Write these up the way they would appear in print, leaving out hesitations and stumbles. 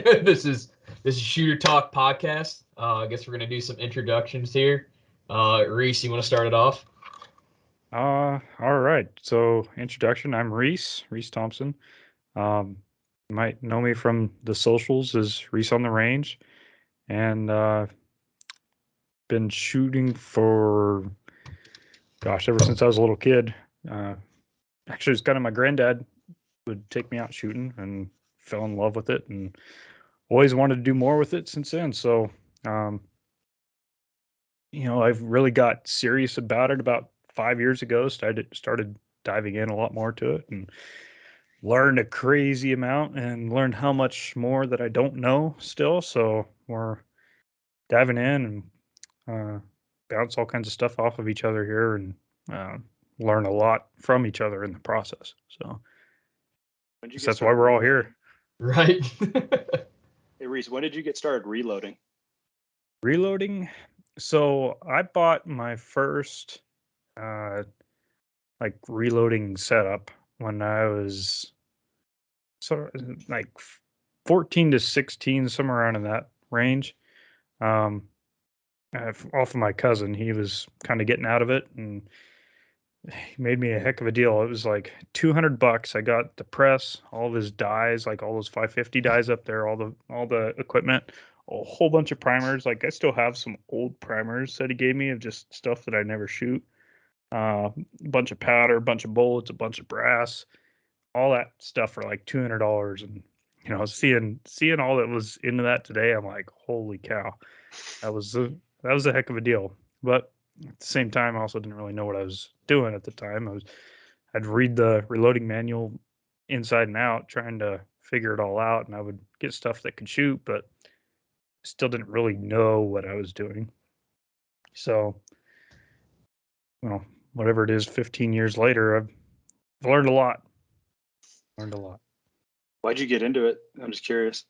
This is Shooter Talk podcast. I guess we're gonna do some introductions here. Reese, you want to start it off? All right. So introduction, I'm Reese Thompson. You might know me from the socials as Reese on the Range, and been shooting for, gosh, ever since I was a little kid. Uh, Actually, it's kind of my granddad would take me out shooting and fell in love with it, and always wanted to do more with it since then. So, um, I've really got serious about it about 5 years ago. Started diving in a lot more to it, and learned a crazy amount and learned how much more that I don't know still. So we're diving in and bounce all kinds of stuff off of each other here and uh, learn a lot from each other in the process. So When did you get that's why started we're all reloading? here. Right. Hey Reese, when did you get started reloading? Reloading. So I bought my first uh, like reloading setup when I was like 14 to 16, somewhere around in that range. Um, Off of my cousin. He was kind of getting out of it, and he made me a heck of a deal. It was like $200. I got the press, all of his dies, like all those 550 dies up there, all the equipment, a whole bunch of primers. Like I still have some old primers that he gave me of just stuff that I never shoot. A bunch of powder, a bunch of bullets, a bunch of brass, all that stuff for like $200. And seeing all that was into that today, I'm like, holy cow, that was a heck of a deal. But at the same time, I also didn't really know what I was doing at the time. I'd read the reloading manual inside and out, trying to figure it all out, and I would get stuff that could shoot, but still didn't really know what I was doing. So, well, whatever it is, 15 years later, I've learned a lot. Learned a lot. Why'd you get into it? I'm just curious.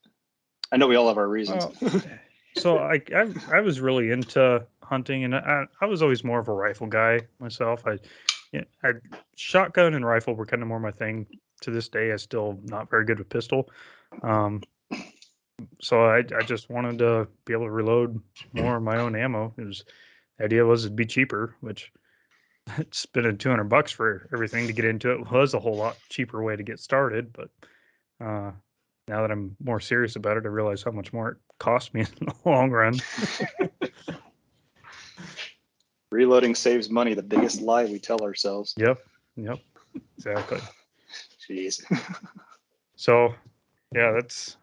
I know we all have our reasons. Well, so I was really into hunting, and I was always more of a rifle guy myself. I shotgun and rifle were kind of more my thing. To this day, I still not very good with pistol. Um, so I just wanted to be able to reload more of my own ammo. The idea was it'd be cheaper, which spending $200 for everything to get into it was a whole lot cheaper way to get started. But uh, now that I'm more serious about it, I realize how much more it cost me in the long run. Reloading saves money, the biggest lie we tell ourselves. Yep, exactly. Jeez. So yeah, that's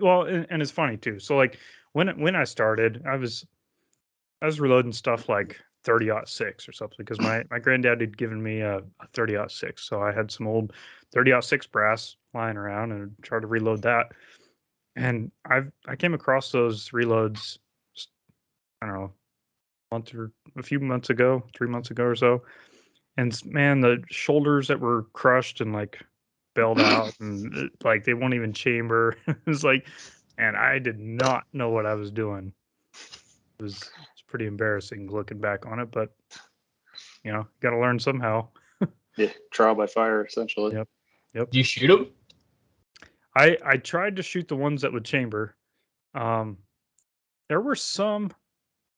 well, and it's funny too. So like when I started, I was reloading stuff like 30-06 or something because my granddad had given me a 30-06, so I had some old 30-06 brass lying around and tried to reload that. And I came across those reloads, I don't know, a few months ago, 3 months ago or so. And man, the shoulders that were crushed and like belled out, and like they won't even chamber. It was like, and I did not know what I was doing. It's pretty embarrassing looking back on it, but got to learn somehow. Yeah, trial by fire, essentially. Yep. Do you shoot them? I tried to shoot the ones that would chamber. Um, there were some.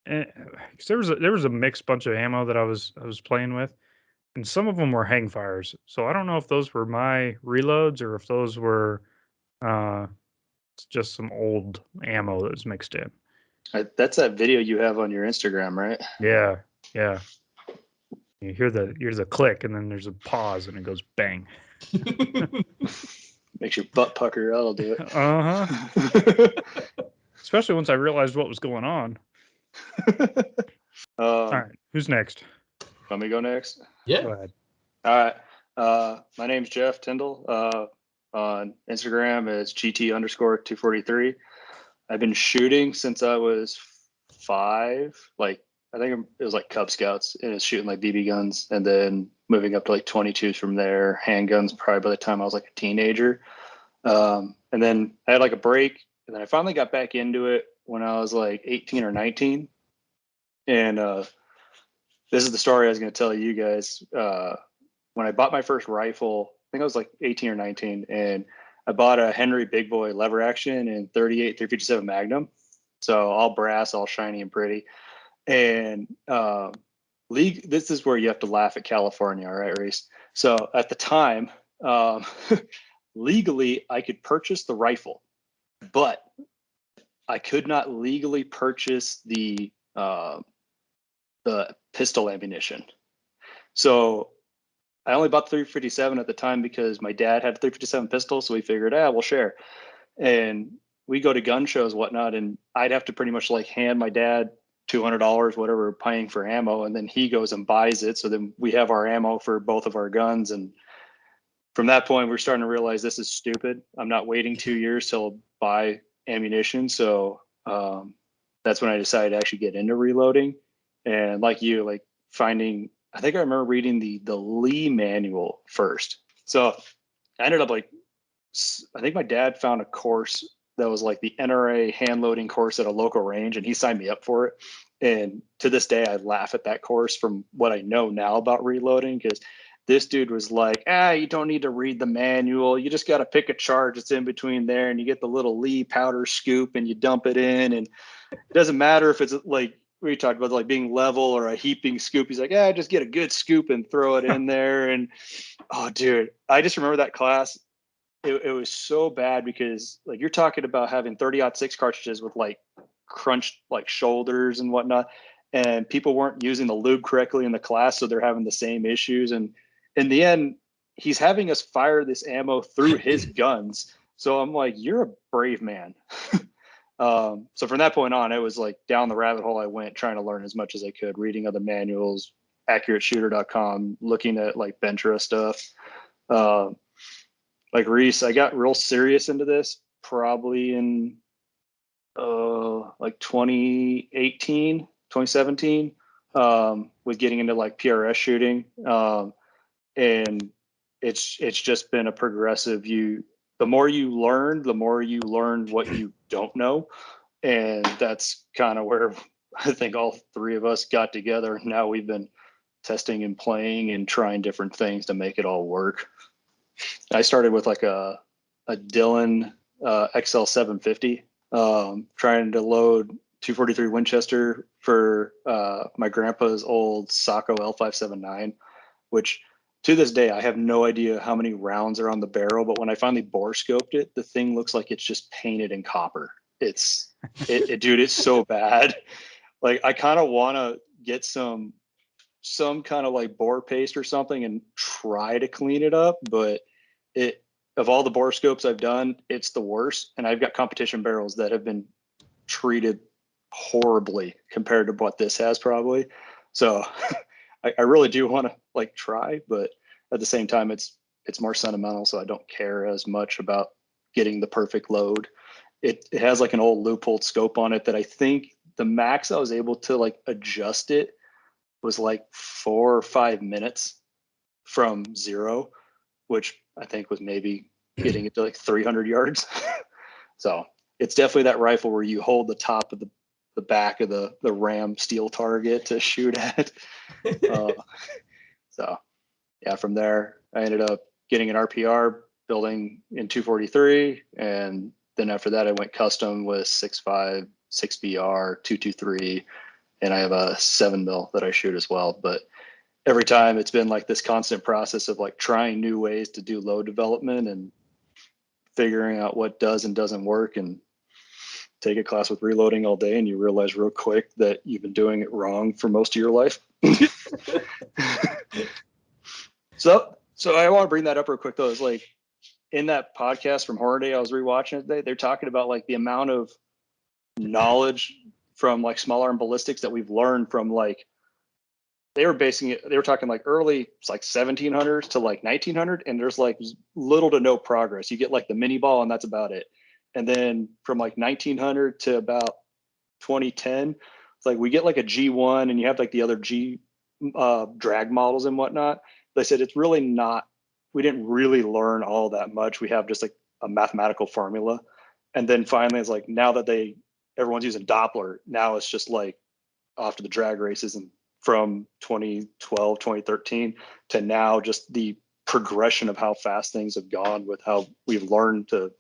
'Cause there was a mixed bunch of ammo that I was playing with, and some of them were hang fires. So I don't know if those were my reloads or if those were uh, just some old ammo that was mixed in. That's that video you have on your Instagram, right? Yeah. You hear the click, and then there's a pause, and it goes bang. Makes your butt pucker. That'll do it. Especially once I realized what was going on. All right, who's next? Let me go next. Yeah. Go ahead. All right. My name's Jeff Tyndall. On Instagram, it's GT_243. I've been shooting since I was 5. Like, I think it was like Cub Scouts, and it's shooting like BB guns, and then moving up to like 22s from there, handguns, probably by the time I was like a teenager. And then I had like a break, and then I finally got back into it when I was like 18 or 19. And this is the story I was going to tell you guys. When I bought my first rifle, I think I was like 18 or 19, and I bought a Henry Big Boy lever action in 38 357 Magnum. So all brass, all shiny and pretty. And this is where you have to laugh at California, all right, Reese? So at the time, legally, I could purchase the rifle, but I could not legally purchase the pistol ammunition. So I only bought the 357 at the time because my dad had a 357 pistol, so we figured, we'll share. And we go to gun shows, whatnot, and I'd have to pretty much like hand my dad $200, whatever we're paying for ammo, and then he goes and buys it. So then we have our ammo for both of our guns. And from that point, we're starting to realize this is stupid. I'm not waiting 2 years till buy ammunition. So that's when I decided to actually get into reloading. And like you, like finding, I think I remember reading the Lee manual first. So I ended up like, I think my dad found a course that was like the NRA hand loading course at a local range, and he signed me up for it. And to this day, I laugh at that course from what I know now about reloading, because this dude was like, you don't need to read the manual. You just got to pick a charge that's in between there, and you get the little Lee powder scoop and you dump it in. And it doesn't matter if it's like, we talked about like being level or a heaping scoop. He's like, just get a good scoop and throw it in there. And oh, dude, I just remember that class. It was so bad because like you're talking about having 30-06 cartridges with like crunched like shoulders and whatnot, and people weren't using the lube correctly in the class, so they're having the same issues. And in the end, he's having us fire this ammo through his guns. So I'm like, you're a brave man. So from that point on, it was like down the rabbit hole I went, trying to learn as much as I could, reading other manuals, AccurateShooter.com, looking at like Ventura stuff. Like Reese, I got real serious into this probably in like 2018, 2017, with getting into like PRS shooting. And it's just been a progressive, the more you learn what you don't know. And that's kind of where I think all three of us got together. Now we've been testing and playing and trying different things to make it all work. I started with like a Dillon XL 750, trying to load 243 Winchester for my grandpa's old Sacco L579, which to this day I have no idea how many rounds are on the barrel. But when I finally bore scoped it, the thing looks like it's just painted in copper. Dude, it's so bad. Like I kind of want to get some kind of like bore paste or something and try to clean it up, but of all the bore scopes I've done, it's the worst. And I've got competition barrels that have been treated horribly compared to what this has probably. So I really do want to like try, but at the same time, it's more sentimental. So I don't care as much about getting the perfect load. It has like an old Leupold scope on it that I think the max I was able to like adjust it was like 4 or 5 minutes from zero, which I think was maybe getting it to like 300 yards. So it's definitely that rifle where you hold the top of the back of the ram steel target to shoot at. So yeah, from there, I ended up getting an RPR, building in 243. And then after that, I went custom with 6.5, 6BR, 223, and I have a 7mm that I shoot as well. But every time it's been like this constant process of like trying new ways to do load development and figuring out what does and doesn't work, and take a class with reloading all day and you realize real quick that you've been doing it wrong for most of your life. So I want to bring that up real quick though, is like in that podcast from Horror Day, I was rewatching it today. They're talking about like the amount of knowledge from like small arm ballistics that we've learned from like, they were talking like early, it's like 1700s to like 1900, and there's like little to no progress. You get like the mini ball and that's about it. And then from like 1900 to about 2010, it's like we get like a G1 and you have like the other G drag models and whatnot. They said it's really not, we didn't really learn all that much. We have just like a mathematical formula. And then finally it's like, now that everyone's using Doppler, now it's just like off to the drag races. And from 2012, 2013 to now, just the progression of how fast things have gone with how we've learned to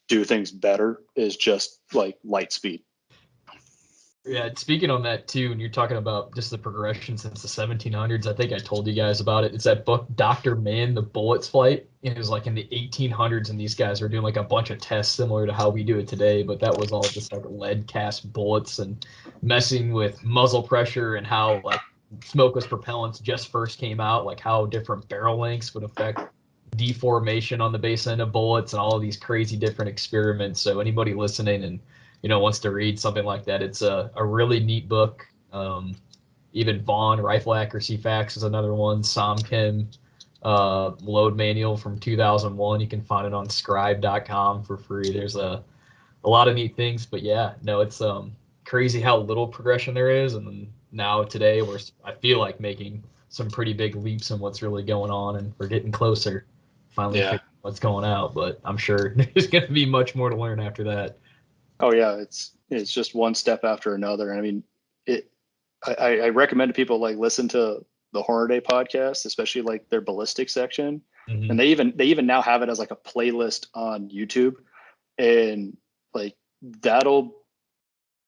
do things better is just like light speed. Yeah, speaking on that too, and you're talking about just the progression since the 1700s. I think I told you guys about it. It's that book, Dr. Mann, The Bullets Flight. It was like in the 1800s, and these guys were doing like a bunch of tests similar to how we do it today, but that was all just like lead cast bullets and messing with muzzle pressure and how like smokeless propellants just first came out, like how different barrel lengths would affect deformation on the base end of bullets and all of these crazy different experiments. So anybody listening and wants to read something like that, it's a really neat book. Even Vaughn, Rifle Accuracy Facts is another one. Somchem Load Manual from 2001. You can find it on scribe.com for free. There's a lot of neat things, but yeah, no, it's crazy how little progression there is. And then now today I feel like making some pretty big leaps in what's really going on, and we're getting closer finally figuring what's going out, but I'm sure there's going to be much more to learn after that. Oh yeah, it's just one step after another. And I mean, I recommend to people like listen to the Hornady podcast, especially like their ballistic section. Mm-hmm. And they even now have it as like a playlist on YouTube. And like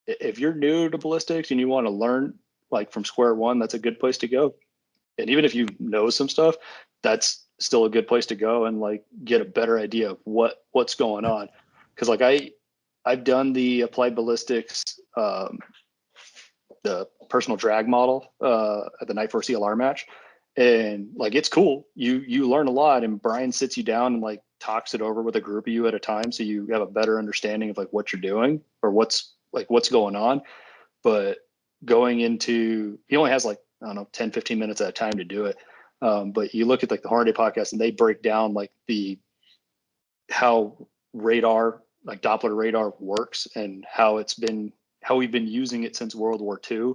if you're new to ballistics and you want to learn like from square one, that's a good place to go. And even if you know some stuff, that's still a good place to go and like get a better idea of what's going on. Cause like I've done the applied ballistics, the personal drag model at the Night 4 CLR match, and like it's cool. You learn a lot, and Brian sits you down and like talks it over with a group of you at a time, so you have a better understanding of like what you're doing or what's going on. But going into, he only has like, I don't know, 10, 15 minutes at a time to do it. But you look at like the Hornady podcast and they break down like how radar, like Doppler radar works and how we've been using it since World War II.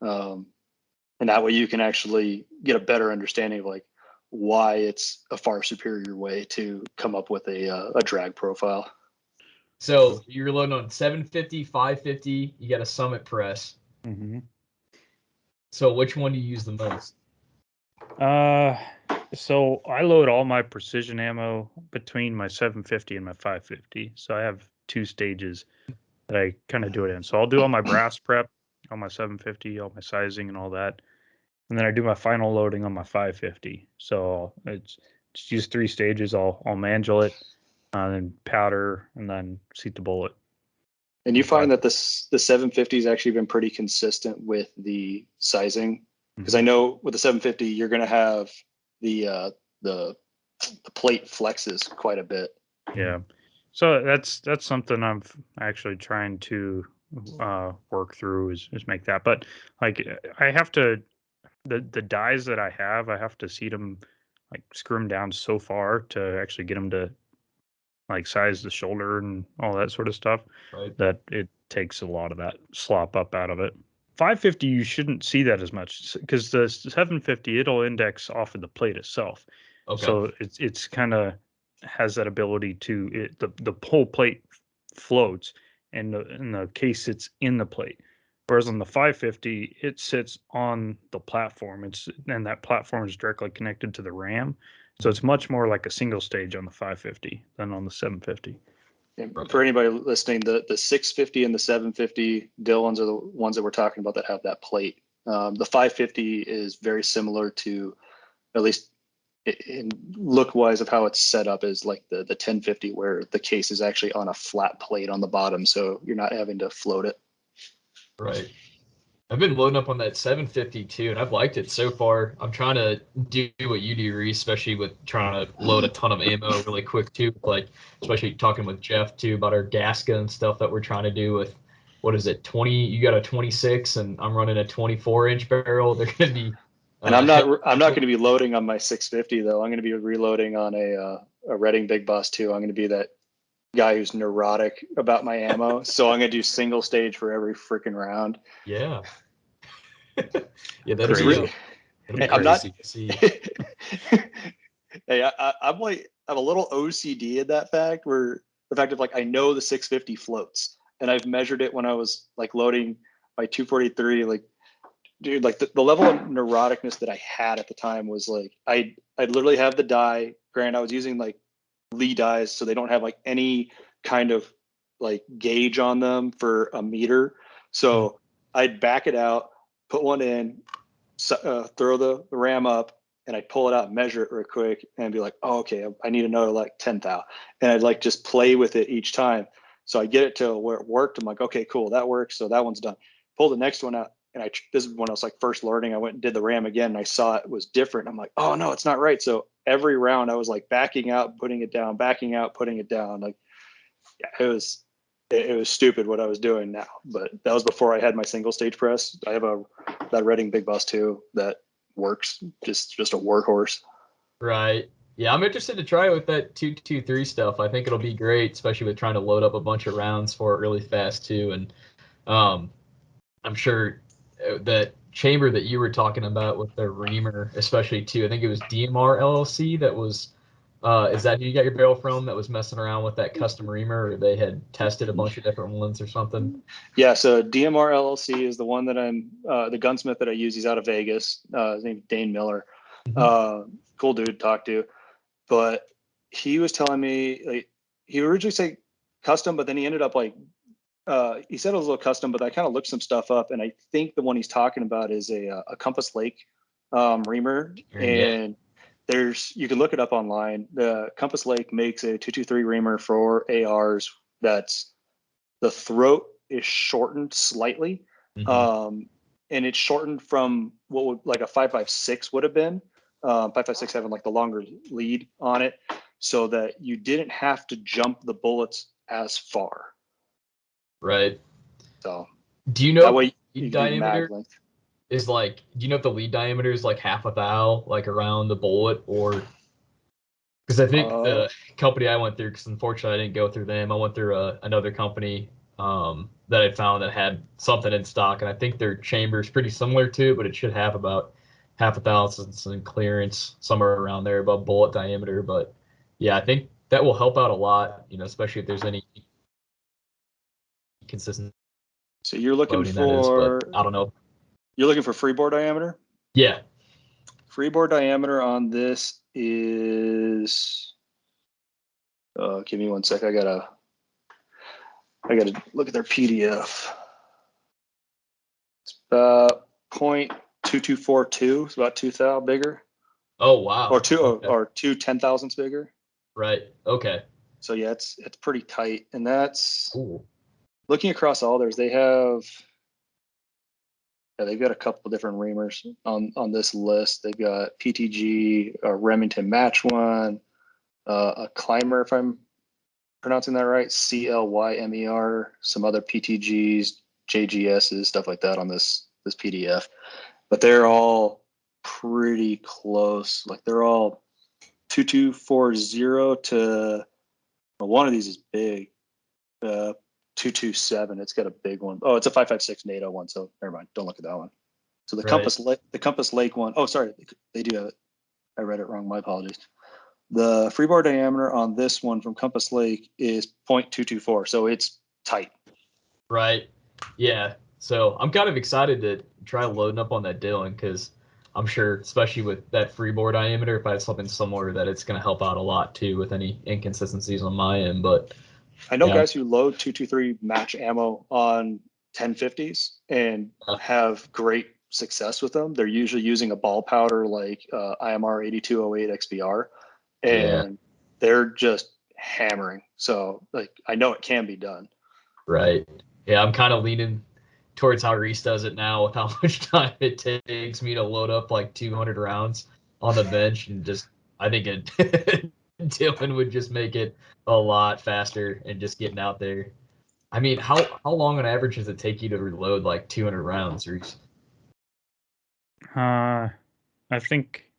And that way you can actually get a better understanding of like why it's a far superior way to come up with a drag profile. So you're loading on 750, 550, you got a Summit press. Mm-hmm. So which one do you use the most? So I load all my precision ammo between my 750 and my 550. So I have two stages that I kind of do it in. So I'll do all my brass prep on my 750, all my sizing and all that. And then I do my final loading on my 550. So it's just use three stages. I'll mangle it, then powder, and then seat the bullet. And you find that the 750 has actually been pretty consistent with the sizing, because I know with the 750 you're going to have the plate flexes quite a bit. Yeah, so that's something I'm actually trying to work through is make that. But like I have to the dies that I have to seat them, like screw them down so far to actually get them to like size the shoulder and all that sort of stuff, Right. that it takes a lot of that slop up out of it. 550, you shouldn't see that as much because the 750, it'll index off of the plate itself. Okay. So it's kind of has that ability to the whole plate floats and the case sits in the plate. Whereas on the 550, it sits on the platform. And that platform is directly connected to the RAM. So it's much more like a single stage on the 550 than on the 750. And for anybody listening, the 650 and the 750 Dillons are the ones that we're talking about that have that plate. The 550 is very similar to, at least in look wise of how it's set up, is like the 1050, where the case is actually on a flat plate on the bottom, so you're not having to float it. Right. I've been loading up on that 750 too, and I've liked it so far. I'm trying to do what you do, Reese, especially with trying to load a ton of ammo really quick too. Like, especially talking with Jeff too about our Gasca and stuff that we're trying to do with, what is it, 20? You got a 26, and I'm running a 24-inch barrel. They're going to be. And I'm not going to be loading on my 650 though. I'm going to be reloading on a Redding Big Boss 2. I'm going to be that guy who's neurotic about my ammo, so I'm gonna do single stage for every freaking round. Yeah. Yeah, that'll be I'm not. crazy to see. Hey, I'm a little OCD in that fact, where the fact of like I know the 650 floats, and I've measured it when I was like loading my 243 like dude, like the level of neuroticness that I had at the time was like, I'd literally have the die. Granted, I was using like Lee dies, so they don't have like any kind of like gauge on them for a meter. So I'd back it out, put one in, throw the RAM up, and I'd pull it out and measure it real quick and be like, oh, okay, I need another like 10 thou. And I'd like just play with it each time. So I get it to where it worked. I'm like, okay, cool, that works. So that one's done. Pull the next one out. And this is when I was like first learning. I went and did the RAM again, and I saw it was different. I'm like, oh no, it's not right. So every round I was like backing out, putting it down, backing out, putting it down. Like, yeah, it was stupid what I was doing now. But that was before I had my single stage press. I have that Reading Big Boss 2 that works, just a workhorse. Right. Yeah, I'm interested to try it with that 223 stuff. I think it'll be great, especially with trying to load up a bunch of rounds for it really fast too. And I'm sure that chamber that you were talking about with the reamer, especially too. I think it was DMR LLC that was. Is that who you got your barrel from? That was messing around with that custom reamer, or they had tested a bunch of different ones or something? Yeah, so DMR LLC is the one that I'm the gunsmith that I use. He's out of Vegas. His name's Dane Miller. Cool dude to talk to. But he was telling me, like, he originally said custom, but then he ended up like he said it was a little custom, but I kind of looked some stuff up, and I think the one he's talking about is a Compass Lake reamer. And you can look it up online. The Compass Lake makes a 223 reamer for ARs. That's the throat is shortened slightly, and it's shortened from what would like a 5.56 would have been. 5.56 having like the longer lead on it, so that you didn't have to jump the bullets as far. Right. So do you know that way you can do diameter mag length. is like? Do you know if the lead diameter is like half a thou, like around the bullet, or? Because I think the company I went through, because unfortunately I didn't go through them, I went through another company that I found that had something in stock, and I think their chamber is pretty similar to it, but it should have about half a thousandths in clearance, somewhere around there above bullet diameter. But yeah, I think that will help out a lot, especially if there's any consistent. So you're looking loading for, that is, but I don't know. You're looking for freeboard diameter? Yeah. Freeboard diameter on this is, give me one sec. I gotta look at their PDF. It's about 0.2242. It's about 2 thou bigger. Oh wow. Or two Okay. or 2 10,000ths bigger. Right. Okay. So yeah, it's pretty tight, and that's Cool. Looking across all theirs. They've got a couple different reamers on this list. They've got PTG, a Remington Match One, a Climber, if I'm pronouncing that right, CLYMER, some other PTGs, JGSs, stuff like that on this PDF. But they're all pretty close. Like they're all 2240 to, well, one of these is big. 227. It's got a big one. Oh, it's a 5.56 NATO one. So never mind. Don't look at that one. So the Right. Compass Lake one. Oh, sorry, they do have it. I read it wrong. My apologies. The freeboard diameter on this one from Compass Lake is 0.224. So it's tight. Right. Yeah. So I'm kind of excited to try loading up on that Dylan, because I'm sure, especially with that freeboard diameter, if I have something similar, that it's going to help out a lot too with any inconsistencies on my end. But I know yeah. guys who load 223 match ammo on 1050s and have great success with them. They're usually using a ball powder like IMR 8208 XBR, and they're just hammering. So like I know it can be done. Right. Yeah, I'm kind of leaning towards how Reese does it now, with how much time it takes me to load up like 200 rounds on the bench, and just I think Dylan would just make it a lot faster and just getting out there. I mean, how long on average does it take you to reload like 200 rounds, Reese? I think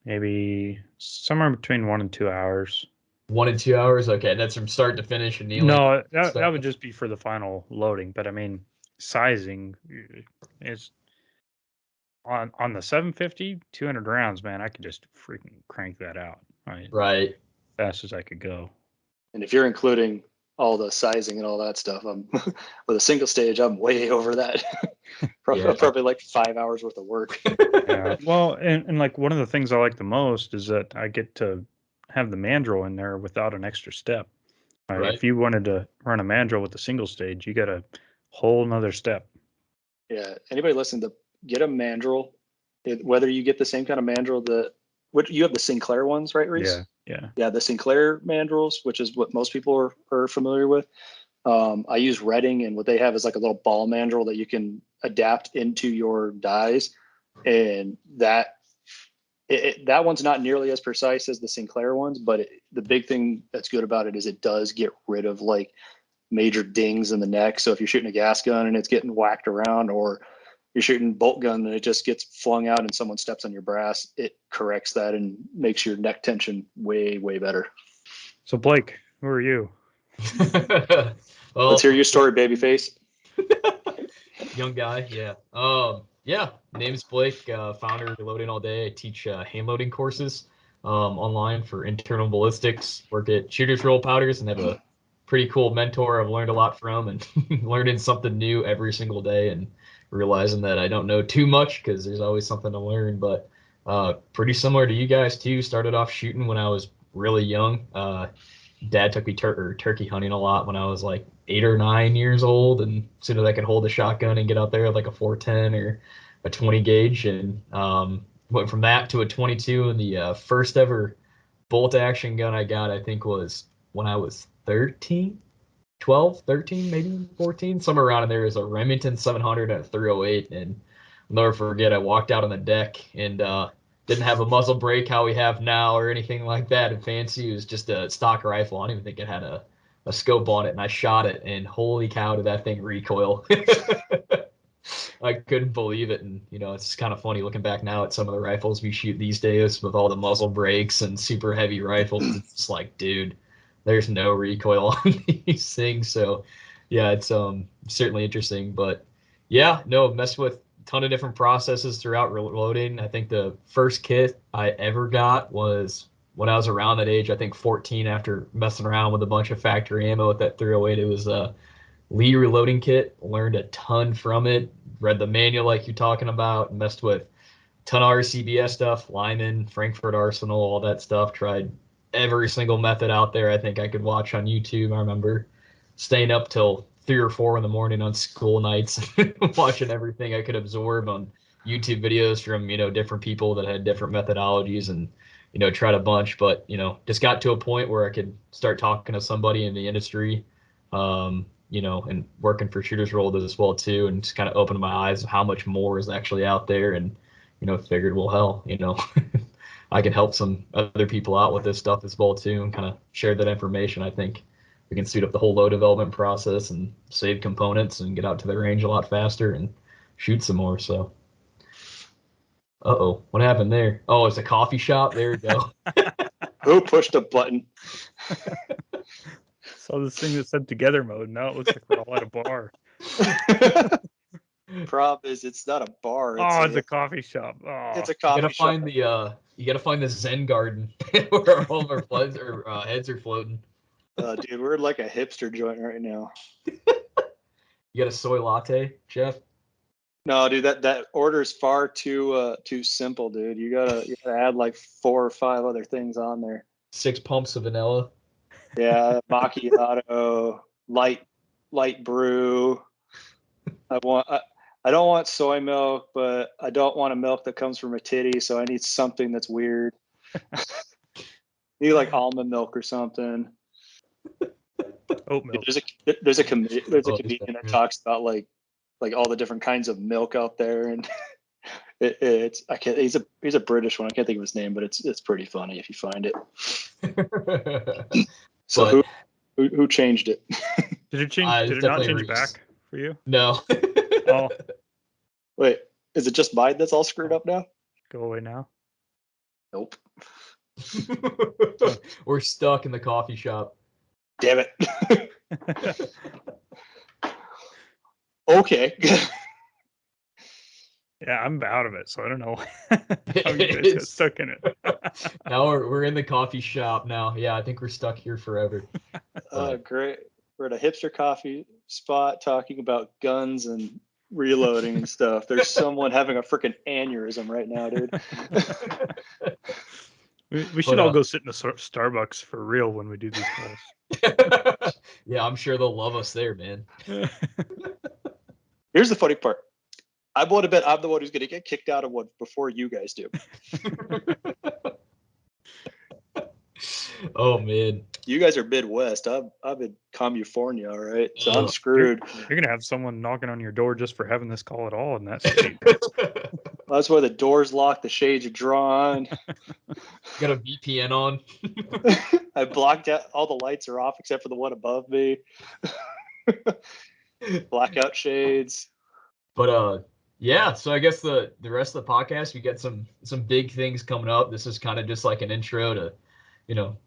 maybe somewhere between 1 and 2 hours. 1 and 2 hours? Okay, that's from start to finish and kneeling. No, that would just be for the final loading. But I mean, sizing is on the 750, 200 rounds, man. I could just freaking crank that out. Right. Fast as I could go. And if you're including all the sizing and all that stuff. I'm with a single stage, I'm way over that. Probably like 5 hours worth of work. Yeah. Well, and like one of the things I like the most is that I get to have the mandrel in there without an extra step. Right. If you wanted to run a mandrel with a single stage, you got a whole nother step. Yeah. Anybody listen to get a mandrel, whether you get the same kind of mandrel what you have the Sinclair ones, right, Reese? Yeah. The Sinclair mandrels, which is what most people are familiar with. I use Redding, and what they have is like a little ball mandrel that you can adapt into your dies, and that one's not nearly as precise as the Sinclair ones, but the big thing that's good about it is it does get rid of like major dings in the neck. So if you're shooting a gas gun and it's getting whacked around, or you're shooting bolt gun and it just gets flung out and someone steps on your brass, it corrects that and makes your neck tension way, way better. So Blake, who are you? Well, let's hear your story, babyface. Young guy, yeah. Name is Blake, founder of Reloading All Day. I teach hand loading courses online for internal ballistics, work at Shooters Roll Powders, and have a pretty cool mentor I've learned a lot from, and learning something new every single day, and realizing that I don't know too much because there's always something to learn. But pretty similar to you guys too. Started off shooting when I was really young. Dad took me turkey hunting a lot when I was like 8 or 9 years old, and as soon as I could hold a shotgun and get out there with like a 410 or a 20 gauge, and went from that to a 22. And the first ever bolt action gun I got, I think, was when I was 13, maybe 14, somewhere around in there. Is a Remington 700 and a 308, and I'll never forget, I walked out on the deck and didn't have a muzzle brake how we have now or anything like that and fancy. It was just a stock rifle. I don't even think it had a scope on it, and I shot it, and holy cow, did that thing recoil. I couldn't believe it. And it's kind of funny looking back now at some of the rifles we shoot these days with all the muzzle brakes and super heavy rifles. It's just like, dude, there's no recoil on these things. So yeah, it's certainly interesting. But yeah, no, messed with ton of different processes throughout reloading. I think the first kit I ever got was when I was around that age, I think 14, after messing around with a bunch of factory ammo with that 308. It was a Lee reloading kit. Learned a ton from it. Read the manual like you're talking about. Messed with a ton of RCBS stuff, Lyman, Frankfurt Arsenal, all that stuff. Tried every single method out there I think I could watch on YouTube. I remember staying up till 3 or 4 in the morning on school nights, watching everything I could absorb on YouTube videos from, different people that had different methodologies, and, tried a bunch, but, just got to a point where I could start talking to somebody in the industry, and working for Shooters Roll as well too, and just kind of opened my eyes of how much more is actually out there, and, figured, well, hell, I can help some other people out with this stuff as well too, and kind of share that information. I think we can speed up the whole load development process and save components and get out to the range a lot faster and shoot some more. So, what happened there? Oh, it's a coffee shop. There we go. Who pushed a button? So this thing that said together mode. Now it looks like we're all at a bar. Problem is, it's not a bar. It's a coffee shop. Oh. It's a coffee shop. You gotta find the Zen garden where all of our floods or heads are floating. Dude, we're like a hipster joint right now. You got a soy latte, Jeff? No, dude, that order is far too simple, dude. You gotta add like 4 or 5 other things on there. 6 pumps of vanilla. Yeah, macchiato, light brew. I don't want soy milk, but I don't want a milk that comes from a titty, so I need something that's weird. Need like almond milk or something. Oat milk. There's a comedian that talks about like all the different kinds of milk out there, and he's a British one. I can't think of his name, but it's pretty funny if you find it. So who changed it? Did it change? Did it not change back for you? No. Oh. Wait, is it just mine that's all screwed up now? Go away now. Nope. We're stuck in the coffee shop. Damn it. Okay. Yeah, I'm out of it, so I don't know how you guys got stuck in it. Now we're in the coffee shop now. Yeah, I think we're stuck here forever. Great. we're at a hipster coffee spot talking about guns and reloading and stuff. There's someone having a freaking aneurysm right now, dude. We should all go sit in a Starbucks for real when we do these calls. Yeah, I'm sure they'll love us there, man. Here's the funny part. I want to bet I'm the one who's going to get kicked out of one before you guys do. Oh man, you guys are Midwest. I'm in California, all right. So I'm screwed. You're gonna have someone knocking on your door just for having this call at all in that state. That's why the door's locked, the shades are drawn. Got a VPN on. I blocked out, all the lights are off except for the one above me. Blackout shades. But yeah, so I guess the rest of the podcast, we got some big things coming up. This is kind of just like an intro to,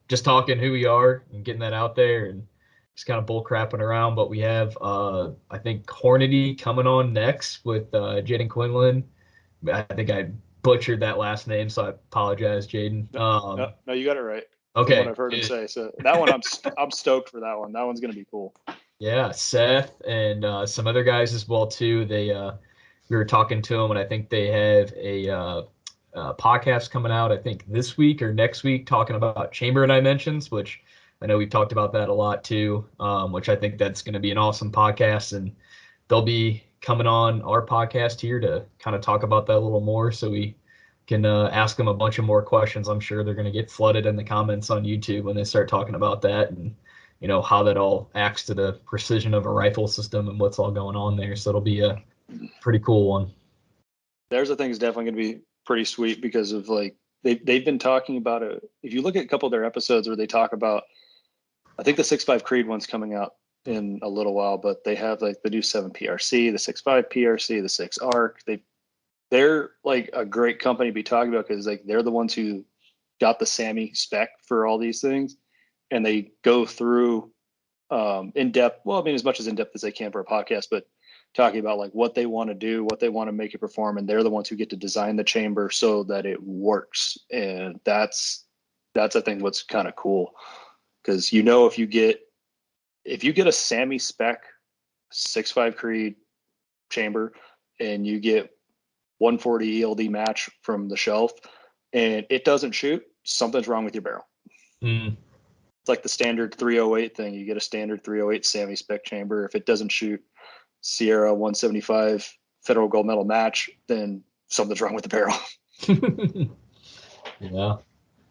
just talking who we are and getting that out there and just kind of bull crapping around. But we have I think Hornady coming on next with Jaden Quinlan. I think I butchered that last name, so I apologize, Jaden. No, you got it right. Okay. What I've heard him say. So that one, I'm stoked for that one. That one's gonna be cool. Yeah, Seth and some other guys as well too. They we were talking to them, and I think they have a podcast coming out. I think this week or next week, talking about chamber dimensions, which I know we've talked about that a lot too. Which I think that's going to be an awesome podcast, and they'll be coming on our podcast here to kind of talk about that a little more, so we can ask them a bunch of more questions. I'm sure they're going to get flooded in the comments on YouTube when they start talking about that and how that all acts to the precision of a rifle system and what's all going on there. So it'll be a pretty cool one. There's a thing is definitely going to be pretty sweet because of they've been talking about it. If you look at a couple of their episodes where they talk about, I think the 6.5 Creed one's coming out in a little while, but they have the new 7 PRC, the 6.5 PRC, the 6 ARC. They're like a great company to be talking about because they're the ones who got the SAMI spec for all these things. And they go through in depth, as much as in depth as they can for a podcast, but talking about what they want to do, what they want to make it perform. And they're the ones who get to design the chamber so that it works. And that's I think what's kind of cool. Because if you get a SAMI spec 6.5 Creed chamber and you get 140 ELD match from the shelf and it doesn't shoot, something's wrong with your barrel. It's like the standard 308 thing. You get a standard 308 SAMI spec chamber. If it doesn't shoot Sierra 175 federal gold medal match, then something's wrong with the barrel. Yeah.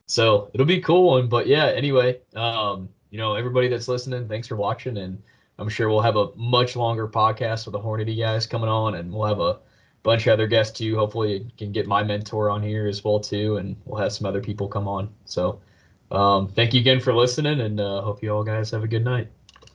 So it'll be a cool one. But yeah, anyway, everybody that's listening, thanks for watching. And I'm sure we'll have a much longer podcast with the Hornady guys coming on, and we'll have a bunch of other guests too. Hopefully you can get my mentor on here as well too, and we'll have some other people come on. So thank you again for listening, and hope you all guys have a good night.